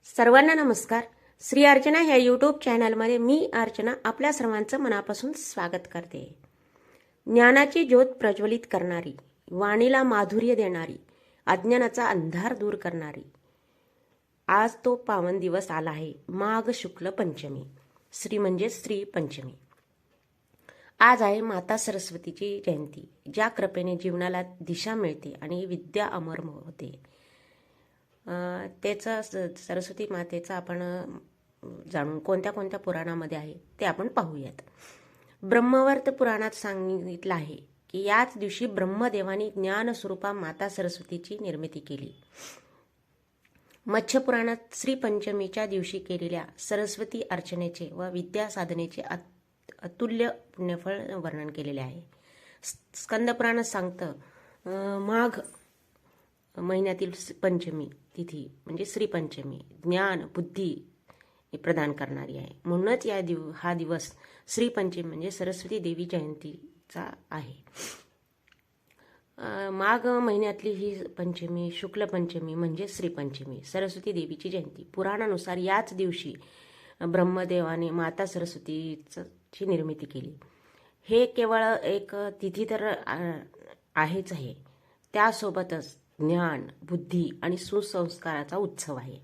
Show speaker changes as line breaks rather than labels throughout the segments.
सर्वांना नमस्कार. श्री अर्चना ह्या यूट्यूब चॅनलमध्ये मी अर्चना आपल्या सर्वांचं मनापासून स्वागत करते. ज्ञानाची ज्योत प्रज्वलित करणारी, वाणीला माधुर्य देणारी, अज्ञानाचा अंधार दूर करणारी, आज तो पावन दिवस आला आहे. माघ शुक्ल पंचमी. श्री म्हणजे श्री पंचमी. आज आहे माता सरस्वतीची जयंती. ज्या कृपेने जीवनाला दिशा मिळते आणि विद्या अमर होते. त्याचं सरस्वती मातेचं आपण जाणून कोणत्या कोणत्या पुराणामध्ये आहे ते आपण पाहूयात. ब्रह्मवर्त पुराणात सांगितलं आहे की याच दिवशी ब्रह्मदेवानी ज्ञानस्वरूपा माता सरस्वतीची निर्मिती केली. मत्स्य पुराणात श्री पंचमीच्या दिवशी केलेल्या सरस्वती अर्चनेचे व विद्या साधनेचे अतुल्य पुण्यफळ वर्णन केलेले आहे. स्कंद पुराणात सांगतं माघ महिन्यातील पंचमी तिथी म्हणजे श्री पंचमी ज्ञान बुद्धी प्रदान करणारी आहे. म्हणूनच हा दिवस श्री पंचमी म्हणजे सरस्वती देवी जयंतीचा आहे. माघ महिन्यातली ही पंचमी शुक्ल पंचमी म्हणजे श्री पंचमी सरस्वती देवीची जयंती. पुराणानुसार याच दिवशी ब्रह्मदेवाने माता सरस्वतीची निर्मिती केली. हे केवळ एक तिथी तर आहेच आहे, त्यासोबतच ज्ञान बुद्धी आणि सुसंस्काराचा उत्सव आहे.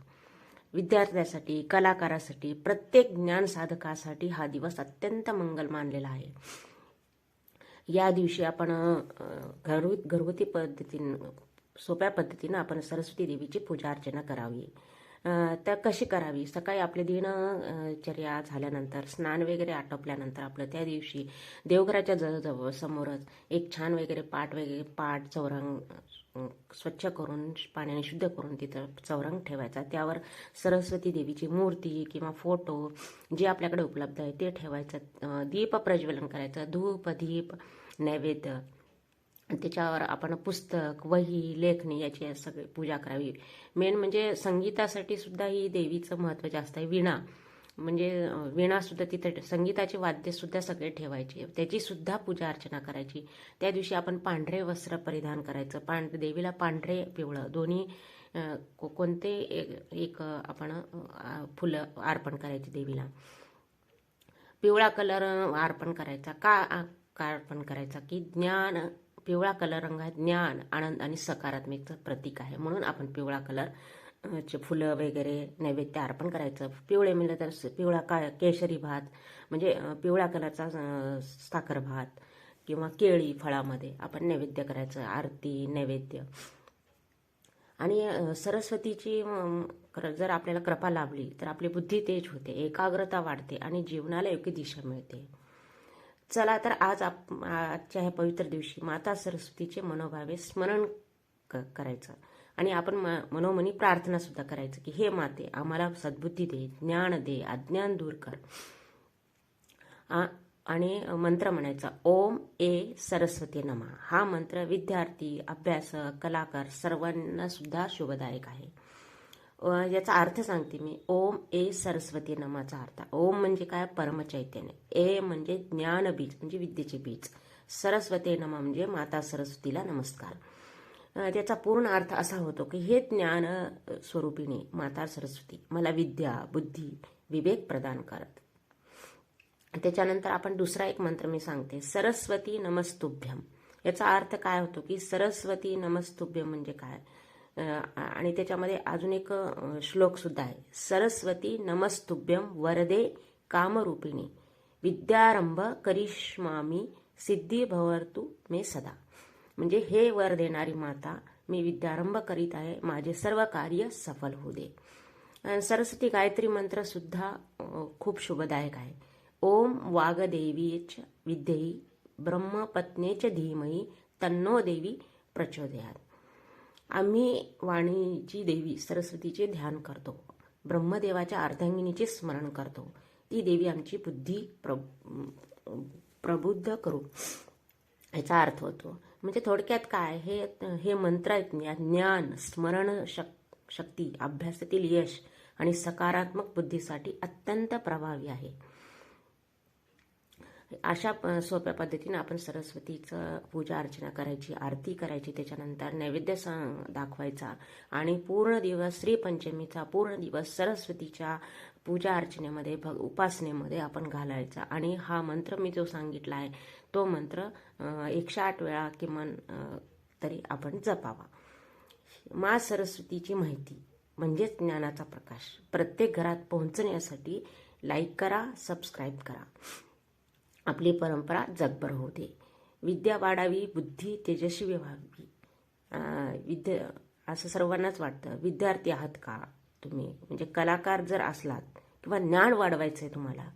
विद्यार्थ्यांसाठी कलाकारासाठी प्रत्येक ज्ञान साधकासाठी हा दिवस अत्यंत मंगल मानलेला आहे. या दिवशी आपण घरगुती पद्धतीनं सोप्या पद्धतीनं आपण सरस्वती देवीची पूजा अर्चना करावी. तर कशी करावी? सकाळी आपले दिनचर्या झाल्यानंतर स्नान वगैरे आटोपल्यानंतर आपलं त्या दिवशी देवघराच्या जवळ समोरच एक छान वगैरे पाट चौरंग स्वच्छ करून पाण्याने शुद्ध करून तिथं चौरंग ठेवायचा. त्यावर सरस्वती देवीची मूर्ती किंवा फोटो जे आपल्याकडे उपलब्ध आहे ते ठेवायचं. दीप प्रज्वलन करायचं. धूप दीप नैवेद्य त्याच्यावर आपण पुस्तक वही लेखणी याची सगळी पूजा करावी. मेन म्हणजे संगीतासाठी सुद्धा ही देवीचं महत्त्व जास्त आहे. वीणा म्हणजे वीणा सुद्धा तिथे संगीताचे वाद्य सुद्धा सगळे ठेवायचे, त्याची सुद्धा पूजा अर्चना करायची. त्या दिवशी आपण पांढरे वस्त्र परिधान करायचं. देवीला पांढरे पिवळं दोन्ही कोणते एक आपण फुलं अर्पण करायची देवीला. पिवळा कलर अर्पण करायचा. का अर्पण करायचा की ज्ञान पिवळा कलर रंग आहे ज्ञान आनंद आणि सकारात्मकचं प्रतीक आहे. म्हणून आपण पिवळा कलर फुलं वगैरे नैवेद्य अर्पण करायचं. पिवळे मिळलं तर पिवळा केशरी भात म्हणजे पिवळ्या कलरचा साखर भात किंवा केळी फळामध्ये आपण नैवेद्य करायचं. आरती नैवेद्य. आणि सरस्वतीची जर आपल्याला कृपा लाभली तर आपली बुद्धी तेज होते, एकाग्रता वाढते आणि जीवनाला योग्य दिशा मिळते. चला तर आजच्या ह्या पवित्र दिवशी माता सरस्वतीचे मनोभावे स्मरण करायचं आणि आपण मनोमनी प्रार्थना सुद्धा करायचं की हे माते आम्हाला सद्बुद्धी दे, ज्ञान दे, अज्ञान दूर कर. आणि मंत्र म्हणायचा ओम ए सरस्वती नमः. हा मंत्र विद्यार्थी अभ्यासक कलाकार सर्वांना सुद्धा शुभदायक आहे. याचा अर्थ सांगते मी. ओम ए सरस्वती नमाचा अर्थ ओम म्हणजे काय? परमचैतन्य. ए म्हणजे ज्ञान बीज म्हणजे विद्येचे बीज. सरस्वती नमा म्हणजे माता सरस्वतीला नमस्कार. त्याचा पूर्ण अर्थ असा होतो की हे ज्ञान स्वरूपिणी माता सरस्वती मला विद्या बुद्धी विवेक प्रदान करत. त्याच्यानंतर आपण दुसरा एक मंत्र मी सांगते. सरस्वती नमस्तुभ्यम. याचा अर्थ काय होतो की सरस्वती नमस्तुभ्यम म्हणजे काय? आणि त्याच्यामध्ये अजून एक श्लोक सुद्धा आहे. सरस्वती नमस्तुभ्यम वरदे कामरूपिणी विद्यारंभ करिष्मामी सिद्धी भवतु मे सदा. म्हणजे हे वर देणारी माता मी विद्यारंभ करीत आहे, माझे सर्व कार्य सफल होऊ दे. सरस्वती गायत्री मंत्र सुद्धा खूप शुभदायक आहे. ओम वागदेवीच विद्येही ब्रह्मपत्नेच धीमही तन्नो देवी प्रचोदयात. आम्ही वाणीची देवी सरस्वतीचे ध्यान करतो, ब्रह्मदेवाच्या अर्धांगिनीचे स्मरण करतो. ती देवी आमची बुद्धी प्रबुद्ध करू याचा अर्थ होतो. म्हणजे थोडक्यात काय हे मंत्र ज्ञान स्मरण शक्ती अभ्यासातील यश आणि सकारात्मक बुद्धीसाठी अत्यंत प्रभावी आहे. अशा सोप्या पद्धतीने आपण सरस्वतीचं पूजा अर्चना करायची, आरती करायची, त्याच्यानंतर नैवेद्य दाखवायचा आणि पूर्ण दिवस श्रीपंचमीचा पूर्ण दिवस सरस्वतीच्या पूजा अर्चनेमध्ये उपासनेमध्ये आपण घालायचा. आणि हा मंत्र मी जो सांगितला आहे तो मंत्र 108 वेळा किमान तरी आपण जपावा. मा सरस्वतीची माहिती म्हणजेच ज्ञानाचा प्रकाश प्रत्येक घरात पोहोचण्यासाठी लाईक करा, सबस्क्राईब करा. आपली परंपरा जगभर होऊ दे. विद्या वाढावी, बुद्धी तेजस्वी व्हावी. असं सर्वांनाच वाटतं. विद्यार्थी आहात का तुम्ही, म्हणजे कलाकार जर असलात किंवा ज्ञान वाढवायचं आहे तुम्हाला,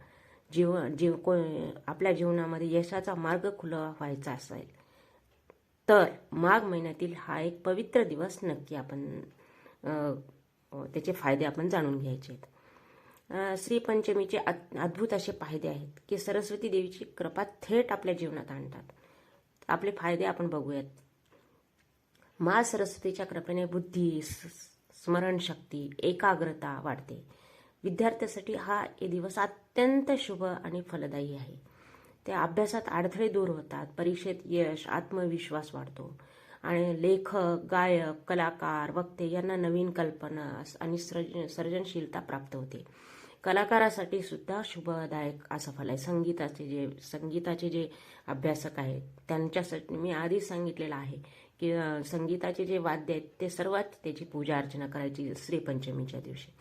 आपल्या जीवनामध्ये यशाचा मार्ग खुला व्हायचा असेल तर माघ महिन्यातील हा एक पवित्र दिवस नक्की आपण त्याचे फायदे आपण जाणून घ्यायचे आहेत. श्रीपंचमीचे अद्भुत असे फायदे आहेत की सरस्वती देवीची कृपा थेट आपल्या जीवनात आणतात. आपले फायदे आपण बघूयात. मा सरस्वतीच्या कृपेने बुद्धी, स्मरणशक्ती, एकाग्रता वाढते. विद्यार्थ्यासाठी हा दिवस अत्यंत शुभ आणि फलदायी आहे. त्या अभ्यासात अडथळे दूर होतात, परीक्षेत यश, आत्मविश्वास वाढतो आणि लेखक, गायक, कलाकार, वक्ते यांना नवीन कल्पना आणि सर्जनशीलता प्राप्त होते. कलाकारासाठी सुद्धा शुभदायक असं फल आहे. संगीताचे जे अभ्यासक आहेत त्यांच्यासाठी मी आधीच सांगितलेलं आहे की संगीताचे जे वाद्य आहेत ते सर्वात त्याची पूजा अर्चना करायची श्रीपंचमीच्या दिवशी.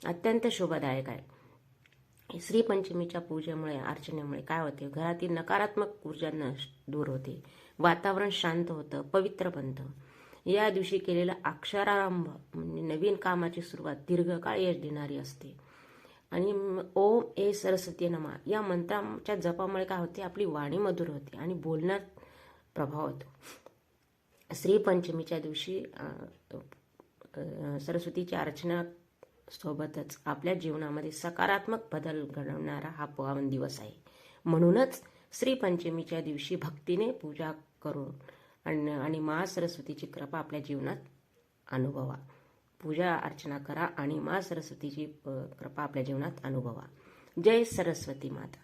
अत्यंत शुभदायक आहे. श्रीपंचमीच्या पूजेमुळे, अर्चनेमुळे काय होते, घरातील नकारात्मक ऊर्जा दूर होते, वातावरण शांत होतं, पवित्र बनतं. या दिवशी केलेला अक्षरारंभ म्हणजे नवीन कामाची सुरुवात दीर्घकाळ यश देणारी असते. आणि ओम ए सरस्वती नमा या मंत्राच्या जपामुळे काय होते, आपली वाणी मधुर होते आणि बोलण्यात प्रभाव होतो. श्रीपंचमीच्या दिवशी सरस्वतीची अर्चना सोबतच आपल्या जीवनामध्ये सकारात्मक बदल घडवणारा हा पावन दिवस आहे. म्हणूनच श्रीपंचमीच्या दिवशी भक्तीने पूजा करून आणि मा सरस्वतीची कृपा आपल्या जीवनात अनुभवा. पूजा अर्चना करा आणि मा सरस्वतीची कृपा आपल्या जीवनात अनुभवा. जय सरस्वती माता.